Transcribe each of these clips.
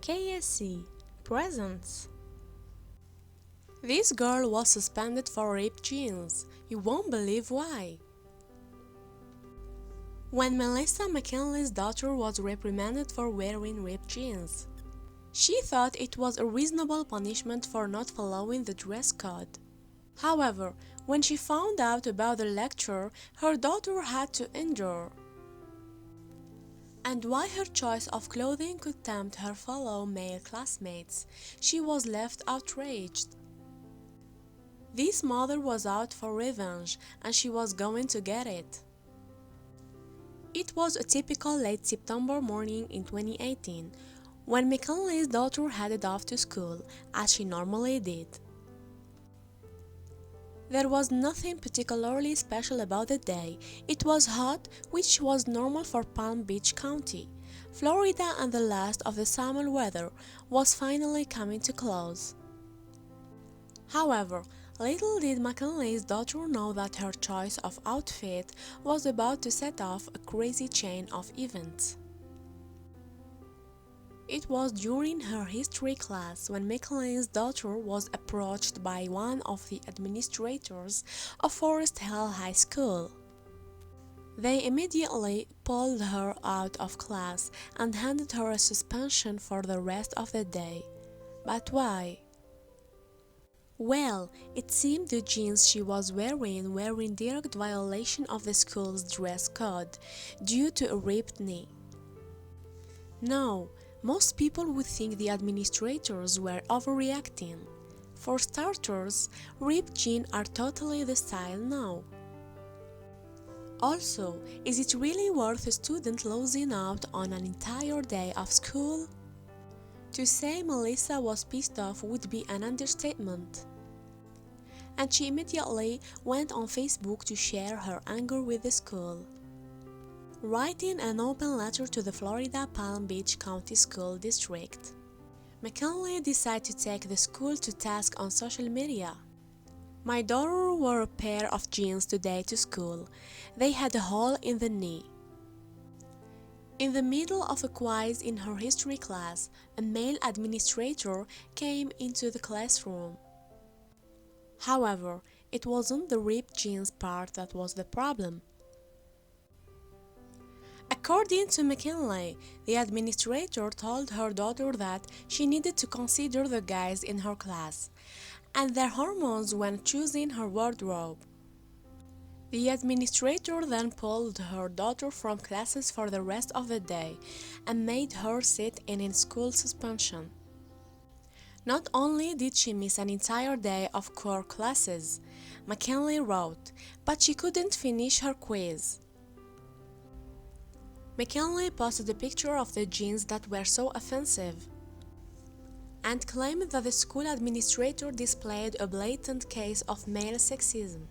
KSC Presents. This girl was suspended for ripped jeans. You won't believe why. When Melissa McKinley's daughter was reprimanded for wearing ripped jeans, she thought it was a reasonable punishment for not following the dress code. However, when she found out about the lecture her daughter had to endure, and why her choice of clothing could tempt her fellow male classmates, she was left outraged. This mother was out for revenge, and she was going to get it. It was a typical late September morning in 2018, when McKinley's daughter headed off to school, as she normally did. There was nothing particularly special about the day. It was hot, which was normal for Palm Beach County, Florida, and the last of the summer weather was finally coming to close. However, little did McKinley's daughter know that her choice of outfit was about to set off a crazy chain of events. It was during her history class when McKinley's daughter was approached by one of the administrators of Forest Hill High School. They immediately pulled her out of class and handed her a suspension for the rest of the day. But why? Well, it seemed the jeans she was wearing were in direct violation of the school's dress code due to a ripped knee. No, most people would think the administrators were overreacting. For starters, ripped jeans are totally the style now. Also, is it really worth a student losing out on an entire day of school? To say Melissa was pissed off would be an understatement. And she immediately went on Facebook to share her anger with the school, writing an open letter to the Florida Palm Beach County School District. McKinley decided to take the school to task on social media. My daughter wore a pair of jeans today to school. They had a hole in the knee. In the middle of a quiz in her history class, a male administrator came into the classroom. However, it wasn't the ripped jeans part that was the problem. According to McKinley, the administrator told her daughter that she needed to consider the guys in her class and their hormones when choosing her wardrobe. The administrator then pulled her daughter from classes for the rest of the day and made her sit in school suspension. Not only did she miss an entire day of core classes, McKinley wrote, but she couldn't finish her quiz. McKinley posted a picture of the jeans that were so offensive and claimed that the school administrator displayed a blatant case of male sexism.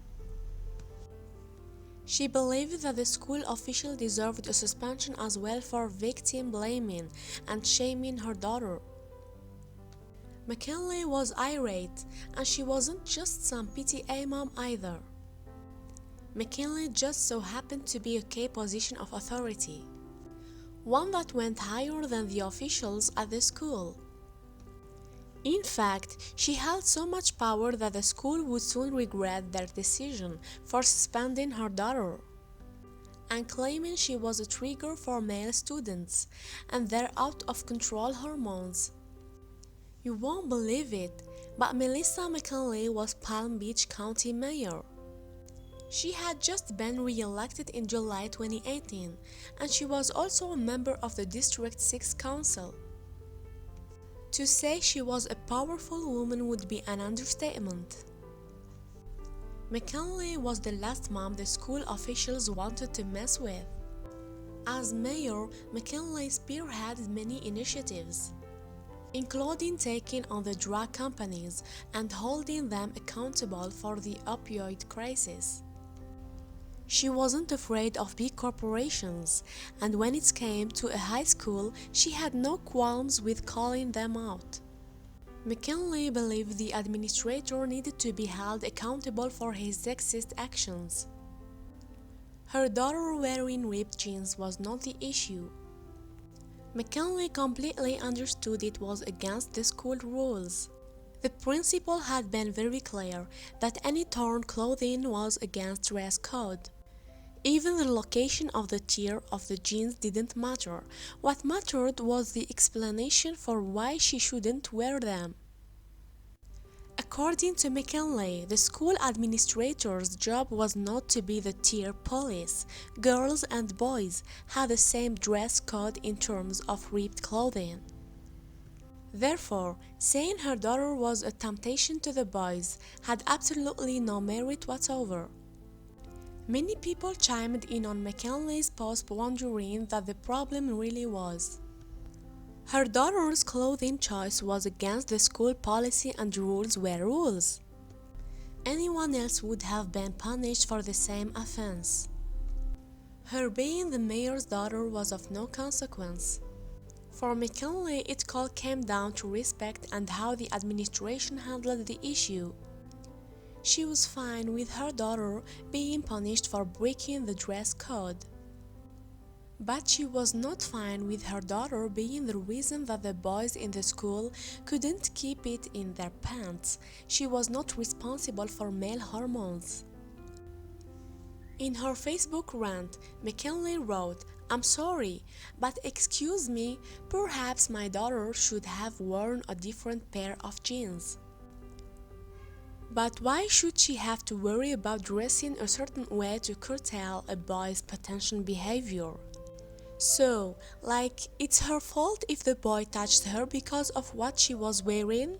She believed that the school official deserved a suspension as well for victim blaming and shaming her daughter. McKinley was irate, and she wasn't just some PTA mom either. McKinley just so happened to be a key position of authority, one that went higher than the officials at the school. In fact, she held so much power that the school would soon regret their decision for suspending her daughter, and claiming she was a trigger for male students and their out-of-control hormones. You won't believe it, but Melissa McKinley was Palm Beach County Mayor. She had just been re-elected in July 2018, and she was also a member of the District 6 Council. To say she was a powerful woman would be an understatement. McKinley was the last mom the school officials wanted to mess with. As mayor, McKinley spearheaded many initiatives, including taking on the drug companies and holding them accountable for the opioid crisis. She wasn't afraid of big corporations, and when it came to a high school, she had no qualms with calling them out. McKinley believed the administrator needed to be held accountable for his sexist actions. Her daughter wearing ripped jeans was not the issue. McKinley completely understood it was against the school rules. The principal had been very clear that any torn clothing was against dress code. Even the location of the tear of the jeans didn't matter. What mattered was the explanation for why she shouldn't wear them. According to McKinley, the school administrator's job was not to be the tear police. Girls and boys had the same dress code in terms of ripped clothing. Therefore, saying her daughter was a temptation to the boys had absolutely no merit whatsoever. Many people chimed in on McKinley's post wondering that the problem really was her daughter's clothing choice was against the school policy and rules were rules. Anyone else would have been punished for the same offense. Her being the mayor's daughter was of no consequence. For McKinley, it all came down to respect and how the administration handled the issue. She was fine with her daughter being punished for breaking the dress code. But she was not fine with her daughter being the reason that the boys in the school couldn't keep it in their pants. She was not responsible for male hormones. In her Facebook rant, McKinley wrote, "I'm sorry, but excuse me, perhaps my daughter should have worn a different pair of jeans." But why should she have to worry about dressing a certain way to curtail a boy's potential behavior? So, like, it's her fault if the boy touched her because of what she was wearing?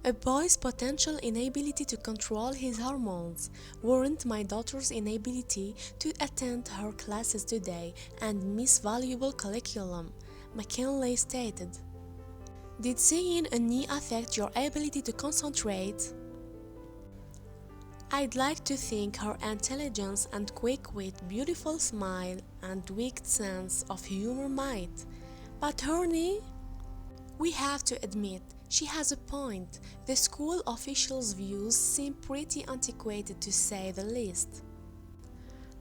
A boy's potential inability to control his hormones warrant my daughter's inability to attend her classes today and miss valuable curriculum, McKinley stated. Did seeing a knee affect your ability to concentrate? I'd like to think her intelligence and quick-wit, beautiful smile and weak sense of humor might, but her knee? We have to admit, she has a point. The school officials' views seem pretty antiquated to say the least.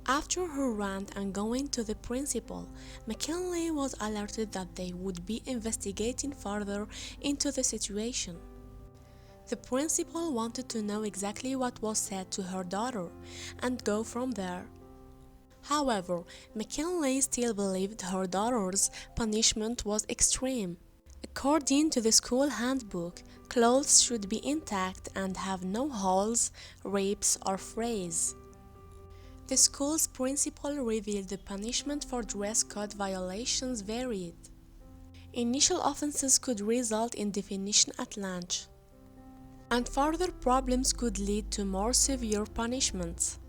After her rant and going to the principal, McKinley was alerted that they would be investigating further into the situation. The principal wanted to know exactly what was said to her daughter and go from there. However, McKinley still believed her daughter's punishment was extreme. According to the school handbook, clothes should be intact and have no holes, rips, or frays. The school's principal revealed the punishment for dress code violations varied. Initial offenses could result in definition at lunch, and further problems could lead to more severe punishments.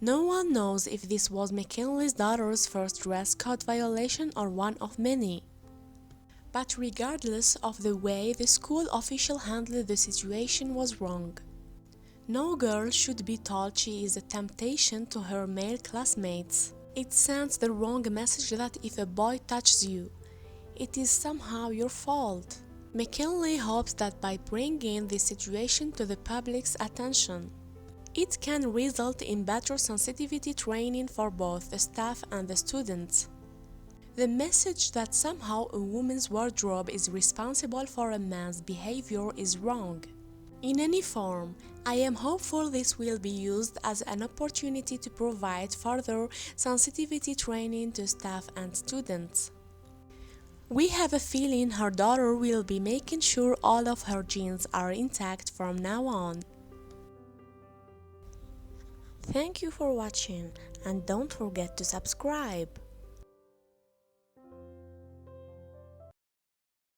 No one knows if this was McKinley's daughter's first dress code violation or one of many. But regardless of the way the school official handled the situation was wrong. No girl should be told she is a temptation to her male classmates. It sends the wrong message that if a boy touches you, it is somehow your fault. McKinley hopes that by bringing this situation to the public's attention, it can result in better sensitivity training for both the staff and the students. The message that somehow a woman's wardrobe is responsible for a man's behavior is wrong. In any form, I am hopeful this will be used as an opportunity to provide further sensitivity training to staff and students. We have a feeling her daughter will be making sure all of her genes are intact from now on. Thank you for watching and don't forget to subscribe.